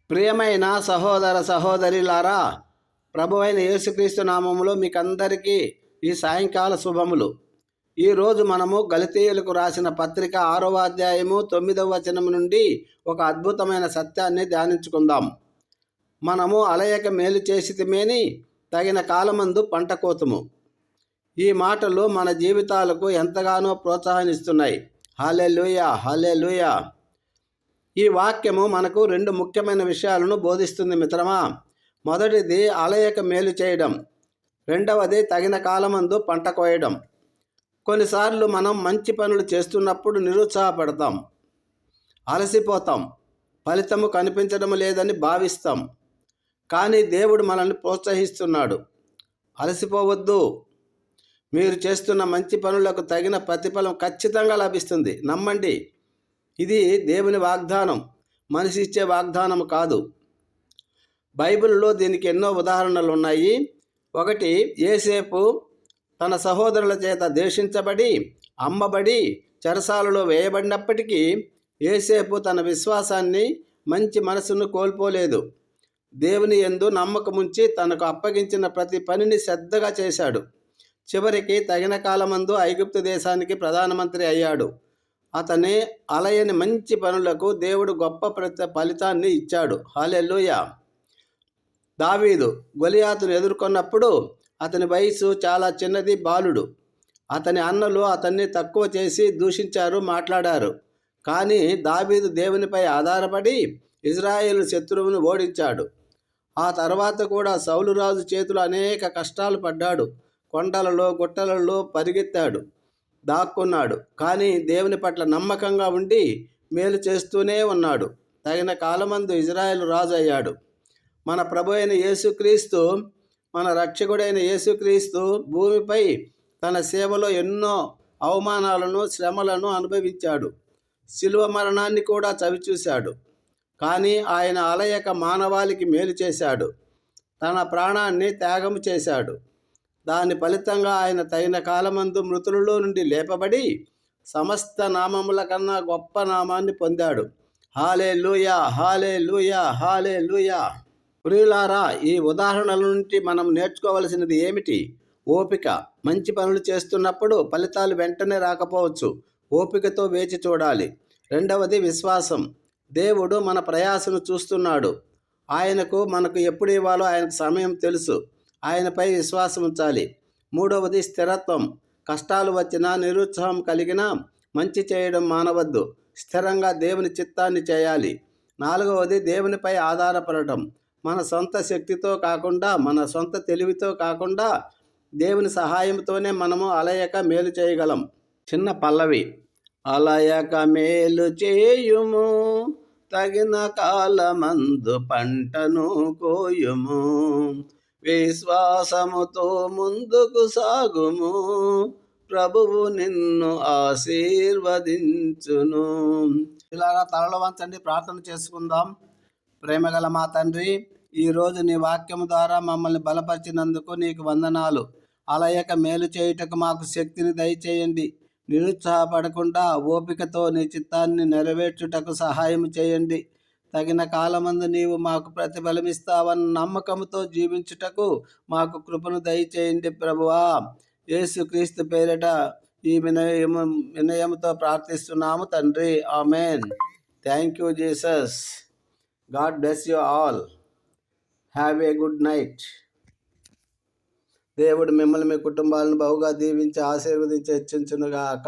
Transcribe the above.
ప్రియమైన సహోదర సహోదరిలారా, ప్రభువైన యేసుక్రీస్తు నామములో మీకందరికీ ఈ సాయంకాల శుభములు. ఈరోజు మనము గలతీయులకు రాసిన పత్రిక 6వ అధ్యాయము 9వ వచనం నుండి ఒక అద్భుతమైన సత్యాన్ని ధ్యానించుకుందాం. మనము అలయక మేలు చేసితిమేని తగిన కాలమందు పంట కోతుము. ఈ మాటలు మన జీవితాలకు ఎంతగానో ప్రోత్సాహాన్నిస్తున్నాయి. హల్లెలూయా, హల్లెలూయా. ఈ వాక్యము మనకు రెండు ముఖ్యమైన విషయాలను బోధిస్తుంది మిత్రమా. మొదటిది అలయక మేలు చేయడం, రెండవది తగిన కాలమందు పంట కోయడం. కొన్నిసార్లు మనం మంచి పనులు చేస్తున్నప్పుడు నిరుత్సాహపడతాం, అలసిపోతాం, ఫలితము కనిపించడం లేదని భావిస్తాం. కానీ దేవుడు మనల్ని ప్రోత్సహిస్తున్నాడు. అలసిపోవద్దు, మీరు చేస్తున్న మంచి పనులకు తగిన ప్రతిఫలం ఖచ్చితంగా లభిస్తుంది. నమ్మండి. ఇది దేవుని వాగ్దానం, మనిషి ఇచ్చే వాగ్దానం కాదు. బైబిల్లో దీనికి ఎన్నో ఉదాహరణలు ఉన్నాయి. ఒకటి, యోసేపు తన సహోదరుల చేత ద్వేషించబడి అమ్మబడి చెరసాలలో వేయబడినప్పటికీ యోసేపు తన విశ్వాసాన్ని, మంచి మనసును కోల్పోలేదు. దేవుని యందు నమ్మకముంచి తనకు అప్పగించిన ప్రతి పనిని శ్రద్ధగా చేశాడు. చివరికి తగిన కాలమందు ఐగుప్తు దేశానికి ప్రధానమంత్రి అయ్యాడు. అతని అలయని మంచి పనులకు దేవుడు గొప్ప ఫలితాన్ని ఇచ్చాడు. హల్లెలూయా. దావీదు గొలియాతును ఎదుర్కొన్నప్పుడు అతని వయసు చాలా చిన్నది, బాలుడు. అతని అన్నలు అతన్ని తక్కువ చేసి దూషించారు, మాట్లాడారు. కానీ దావీదు దేవునిపై ఆధారపడి ఇజ్రాయేలు శత్రువును ఓడించాడు. ఆ తర్వాత కూడా సౌలు రాజు చేతులు అనేక కష్టాలు పడ్డాడు. కొండలలో, గుట్టలలో పరిగెత్తాడు, దాక్కున్నాడు. కానీ దేవుని పట్ల నమ్మకంగా ఉండి మేలు చేస్తూనే ఉన్నాడు. తగిన కాలమందు ఇజ్రాయేలు రాజు అయ్యాడు. మన ప్రభు అయిన యేసుక్రీస్తు, మన రక్షకుడైన యేసుక్రీస్తు భూమిపై తన సేవలో ఎన్నో అవమానాలను, శ్రమలను అనుభవించాడు. శిలువ మరణాన్ని కూడా చవిచూశాడు. కానీ ఆయన అలయక మానవాళికి మేలు చేశాడు. తన ప్రాణాన్ని త్యాగం చేశాడు. దాని ఫలితంగా ఆయన తగిన కాలమందు మృతులలో నుండి లేపబడి సమస్త నామముల కన్నా గొప్ప నామాన్ని పొందాడు. హల్లెలూయా, హల్లెలూయా, హల్లెలూయా. ప్రియులారా, ఈ ఉదాహరణల నుండి మనం నేర్చుకోవలసినది ఏమిటి? ఓపిక. మంచి పనులు చేస్తున్నప్పుడు ఫలితాలు వెంటనే రాకపోవచ్చు. ఓపికతో వేచి చూడాలి. రెండవది విశ్వాసం. దేవుడు మన ప్రయాసను చూస్తున్నాడు. ఆయనకు మనకు ఎప్పుడు ఇవ్వాలో ఆయనకు సమయం తెలుసు. ఆయనపై విశ్వాసం ఉంచాలి. మూడవది స్థిరత్వం. కష్టాలు వచ్చినా, నిరుత్సాహం కలిగినా మంచి చేయడం మానవద్దు. స్థిరంగా దేవుని చిత్తాన్ని చేయాలి. నాలుగవది దేవునిపై ఆధారపడటం. మన సొంత శక్తితో కాకుండా, మన సొంత తెలివితో కాకుండా దేవుని సహాయంతోనే మనము అలయక మేలు చేయగలం. చిన్న పల్లవి. అలయక మేలు చేయుము, తగిన కాలమందు పంటను కోయుము, విశ్వాసముతో ముందుకు సాగుము, ప్రభువు నిన్ను ఆశీర్వదించును. ఇలా తలలో వంచండి, ప్రార్థన చేసుకుందాం. ప్రేమగల మా తండ్రి, ఈరోజు నీ వాక్యము ద్వారా మమ్మల్ని బలపరిచినందుకు నీకు వందనాలు. అలయక మేలు చేయుటకు మాకు శక్తిని దయచేయండి. నిరుత్సాహపడకుండా ఓపికతో నీ చిత్తాన్ని నెరవేర్చుటకు సహాయం చేయండి. తగిన కాలమందు నీవు మాకు ప్రతిఫలమిస్తావన్న నమ్మకంతో జీవించుటకు మాకు కృపను దయచేయండి ప్రభువా. యేసుక్రీస్తు పేరిట ఈ వినయముతో ప్రార్థిస్తున్నాము తండ్రి. Amen. Thank you Jesus. God bless you all. Have a good night. దేవుడు మిమ్మల్ని, మీ కుటుంబాలను బహుగా దీవించి ఆశీర్వదించి హెచ్చించునుగాక.